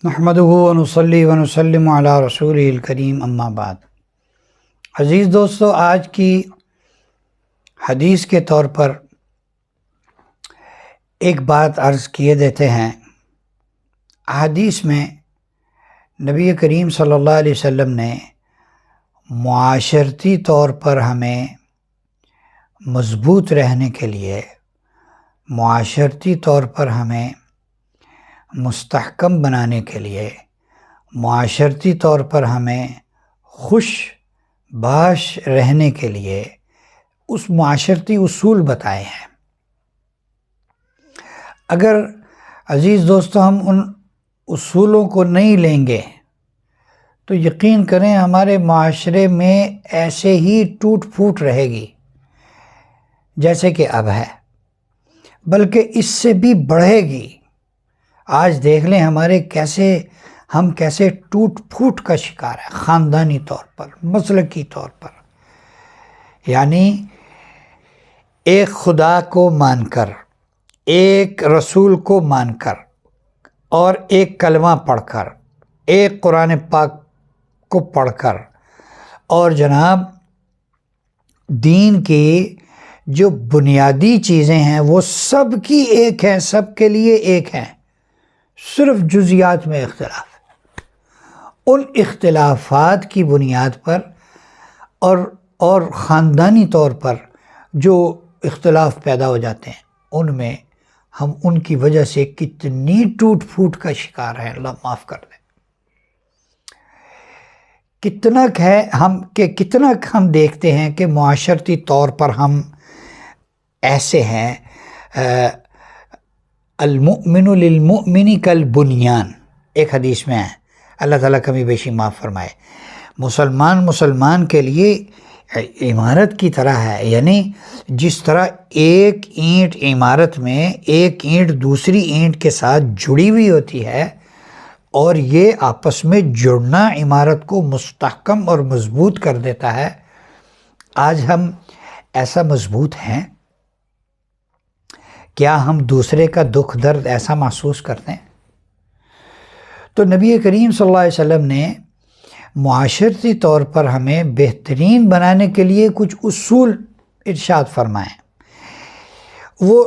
نحمدہ ونصلی ونسلم علی رسولہ الکریم اما بعد۔ عزیز دوستو، آج کی حدیث کے طور پر ایک بات عرض کیے دیتے ہیں۔ حدیث میں نبی کریم صلی اللہ علیہ وسلم نے معاشرتی طور پر ہمیں مضبوط رہنے کے لیے، معاشرتی طور پر ہمیں مستحکم بنانے کے لیے، معاشرتی طور پر ہمیں خوش باش رہنے کے لیے اس معاشرتی اصول بتائے ہیں۔ اگر عزیز دوستو ہم ان اصولوں کو نہیں لیں گے تو یقین کریں ہمارے معاشرے میں ایسے ہی ٹوٹ پھوٹ رہے گی جیسے کہ اب ہے، بلکہ اس سے بھی بڑھے گی۔ آج دیکھ لیں ہم کیسے ٹوٹ پھوٹ کا شکار ہے، خاندانی طور پر، مسلکی طور پر۔ یعنی ایک خدا کو مان کر، ایک رسول کو مان کر، اور ایک کلمہ پڑھ کر، ایک قرآن پاک کو پڑھ کر، اور جناب دین کی جو بنیادی چیزیں ہیں وہ سب کی ایک ہیں، سب کے لیے ایک ہیں، صرف جزیات میں اختلاف ہے۔ ان اختلافات کی بنیاد پر اور خاندانی طور پر جو اختلاف پیدا ہو جاتے ہیں، ان میں ہم ان کی وجہ سے کتنی ٹوٹ پھوٹ کا شکار ہیں، اللہ معاف کر دے۔ کتنا ہم دیکھتے ہیں کہ معاشرتی طور پر ہم ایسے ہیں، المؤمن للمؤمن کالبنیان، ایک حدیث میں ہے، اللہ تعالیٰ کمی بیشی معاف فرمائے۔ مسلمان کے لیے عمارت کی طرح ہے، یعنی جس طرح ایک اینٹ عمارت میں ایک اینٹ دوسری اینٹ کے ساتھ جڑی ہوئی ہوتی ہے، اور یہ آپس میں جڑنا عمارت کو مستحکم اور مضبوط کر دیتا ہے۔ آج ہم ایسا مضبوط ہیں؟ کیا ہم دوسرے کا دکھ درد ایسا محسوس کرتے ہیں؟ تو نبی کریم صلی اللہ علیہ وسلم نے معاشرتی طور پر ہمیں بہترین بنانے کے لیے کچھ اصول ارشاد فرمائے۔ وہ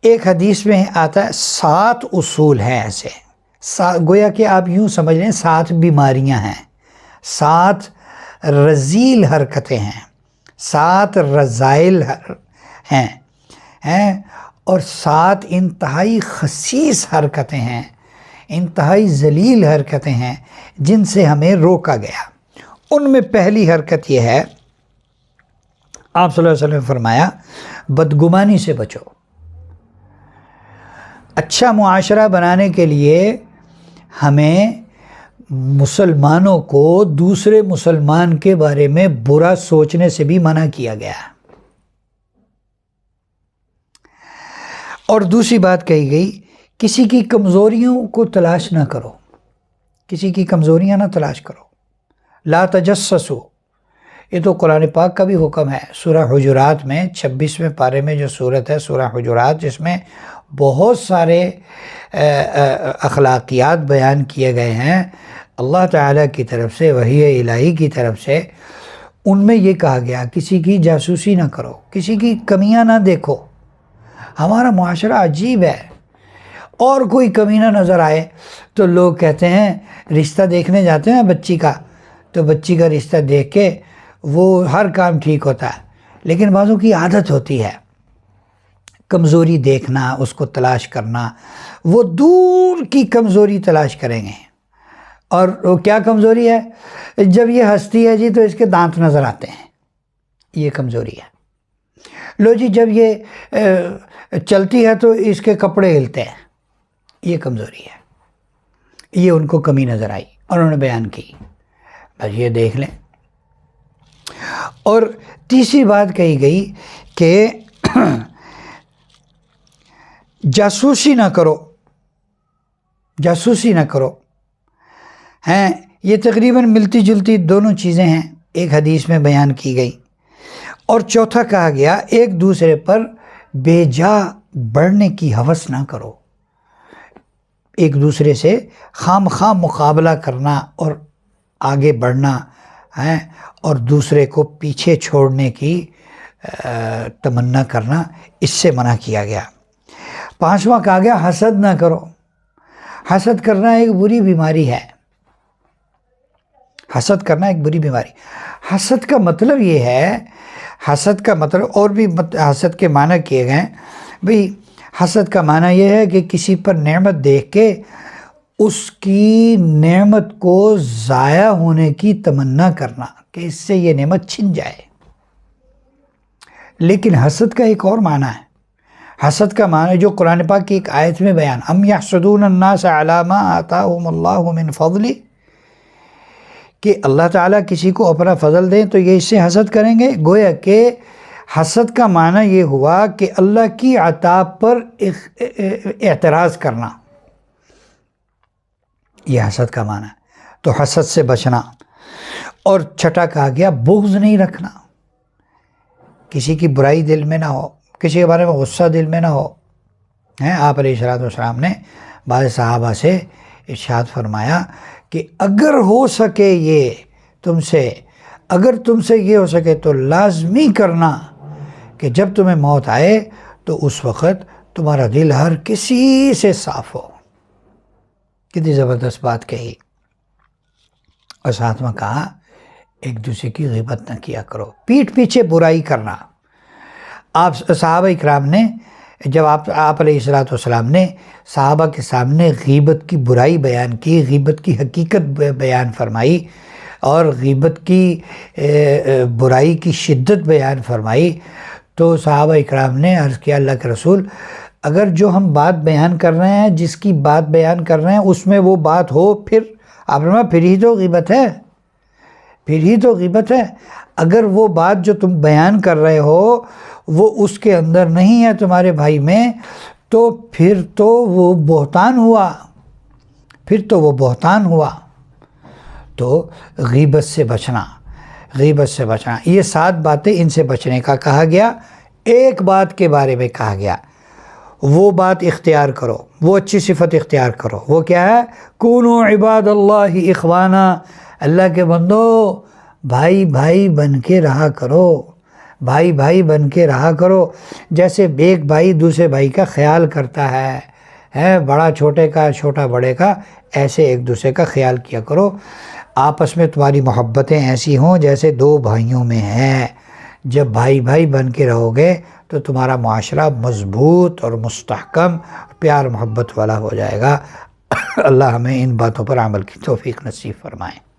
ایک حدیث میں آتا ہے 7 اصول ہیں ایسے، گویا کہ آپ یوں سمجھ لیں 7 بیماریاں ہیں، 7 رذیل حرکتیں ہیں، 7 رذائل ہیں، اور 7 انتہائی خسیس حرکتیں ہیں، انتہائی ذلیل حرکتیں ہیں جن سے ہمیں روکا گیا۔ ان میں پہلی حرکت یہ ہے، آپ صلی اللہ علیہ وسلم نے فرمایا بدگمانی سے بچو۔ اچھا معاشرہ بنانے کے لیے ہمیں مسلمانوں کو دوسرے مسلمان کے بارے میں برا سوچنے سے بھی منع کیا گیا ہے۔ اور دوسری بات کہی گئی، کسی کی کمزوریوں کو تلاش نہ کرو، کسی کی کمزوریاں نہ تلاش کرو۔ لا تجسسو، یہ تو قرآن پاک کا بھی حکم ہے۔ سورہ حجرات میں 26ویں پارے میں جو سورت ہے سورہ حجرات، جس میں بہت سارے اخلاقیات بیان کیے گئے ہیں اللہ تعالیٰ کی طرف سے، وحی الہی کی طرف سے، ان میں یہ کہا گیا کسی کی جاسوسی نہ کرو، کسی کی کمیاں نہ دیکھو۔ ہمارا معاشرہ عجیب ہے، اور کوئی کمینہ نظر آئے تو لوگ کہتے ہیں، رشتہ دیکھنے جاتے ہیں بچی کا، تو بچی کا رشتہ دیکھ کے وہ ہر کام ٹھیک ہوتا ہے، لیکن بعضوں کی عادت ہوتی ہے کمزوری دیکھنا، اس کو تلاش کرنا۔ وہ دور کی کمزوری تلاش کریں گے، اور وہ کیا کمزوری ہے؟ جب یہ ہنستی ہے جی تو اس کے دانت نظر آتے ہیں، یہ کمزوری ہے۔ لو جی جب یہ چلتی ہے تو اس کے کپڑے ہلتے ہیں، یہ کمزوری ہے۔ یہ ان کو کمی نظر آئی اور انہوں نے بیان کی، بس یہ دیکھ لیں۔ اور تیسری بات کہی گئی کہ جاسوسی نہ کرو، جاسوسی نہ کرو۔ یہ تقریباً ملتی جلتی دونوں چیزیں ہیں، ایک حدیث میں بیان کی گئی۔ اور چوتھا کہا گیا ایک دوسرے پر بے جا بڑھنے کی ہوس نہ کرو۔ ایک دوسرے سے خام خام مقابلہ کرنا اور آگے بڑھنا ہے اور دوسرے کو پیچھے چھوڑنے کی تمنا کرنا، اس سے منع کیا گیا۔ 5واں کہا گیا حسد نہ کرو۔ حسد کرنا ایک بری بیماری ہے۔ حسد کرنا ایک بری بیماری۔ حسد کا مطلب یہ ہے، حسد کا مطلب اور بھی حسد کے معنی کیے گئے ہیں بھئی۔ حسد کا معنی یہ ہے کہ کسی پر نعمت دیکھ کے اس کی نعمت کو ضائع ہونے کی تمنا کرنا کہ اس سے یہ نعمت چھن جائے۔ لیکن حسد کا ایک اور معنی ہے۔ حسد کا معنی جو قرآن پاک کی ایک آیت میں بیان، ام یحسدون الناس علی ما آتاہم اللہ من فضل، کہ اللہ تعالیٰ کسی کو اپنا فضل دیں تو یہ اس سے حسد کریں گے۔ گویا کہ حسد کا معنی یہ ہوا کہ اللہ کی عطا پر اعتراض کرنا، یہ حسد کا معنی ہے۔ تو حسد سے بچنا۔ اور چھٹا کہا گیا بغض نہیں رکھنا، کسی کی برائی دل میں نہ ہو، کسی کے بارے میں غصہ دل میں نہ ہو۔ آپ علیہ السلام نے بعض صحابہ سے ارشاد فرمایا کہ اگر ہو سکے یہ تم سے، اگر تم سے یہ ہو سکے تو لازمی کرنا کہ جب تمہیں موت آئے تو اس وقت تمہارا دل ہر کسی سے صاف ہو۔ کتنی زبردست بات کہی۔ اور ساتھ میں کہا ایک دوسرے کی غیبت نہ کیا کرو، پیٹھ پیچھے برائی کرنا۔ آپ صحابہ اکرام نے جب آپ علیہ السلام نے صحابہ کے سامنے غیبت کی برائی بیان کی، غیبت کی حقیقت بیان فرمائی اور غیبت کی برائی کی شدت بیان فرمائی، تو صحابہ اکرام نے عرض کیا اللہ کے رسول، اگر جو ہم بات بیان کر رہے ہیں، جس کی بات بیان کر رہے ہیں اس میں وہ بات ہو، پھر آپ نے پھر ہی تو غیبت ہے، پھر ہی تو غیبت ہے۔ اگر وہ بات جو تم بیان کر رہے ہو وہ اس کے اندر نہیں ہے تمہارے بھائی میں، تو پھر تو وہ بہتان ہوا، پھر تو وہ بہتان ہوا۔ تو غیبت سے بچنا، غیبت سے بچنا، یہ 7 باتیں ان سے بچنے کا کہا گیا۔ ایک بات کے بارے میں کہا گیا، وہ بات اختیار کرو، وہ اچھی صفت اختیار کرو۔ وہ کیا ہے؟ کونوا عباد اللہ اخوانا، اللہ کے بندو بھائی بھائی بن کے رہا کرو، بھائی بھائی بن کے رہا کرو۔ جیسے ایک بھائی دوسرے بھائی کا خیال کرتا ہے، بڑا چھوٹے کا، چھوٹا بڑے کا، ایسے ایک دوسرے کا خیال کیا کرو۔ آپس میں تمہاری محبتیں ایسی ہوں جیسے 2 بھائیوں میں ہیں۔ جب بھائی بھائی بن کے رہو گے تو تمہارا معاشرہ مضبوط اور مستحکم، پیار محبت والا ہو جائے گا۔ اللہ ہمیں ان باتوں پر عمل کی توفیق نصیب فرمائے۔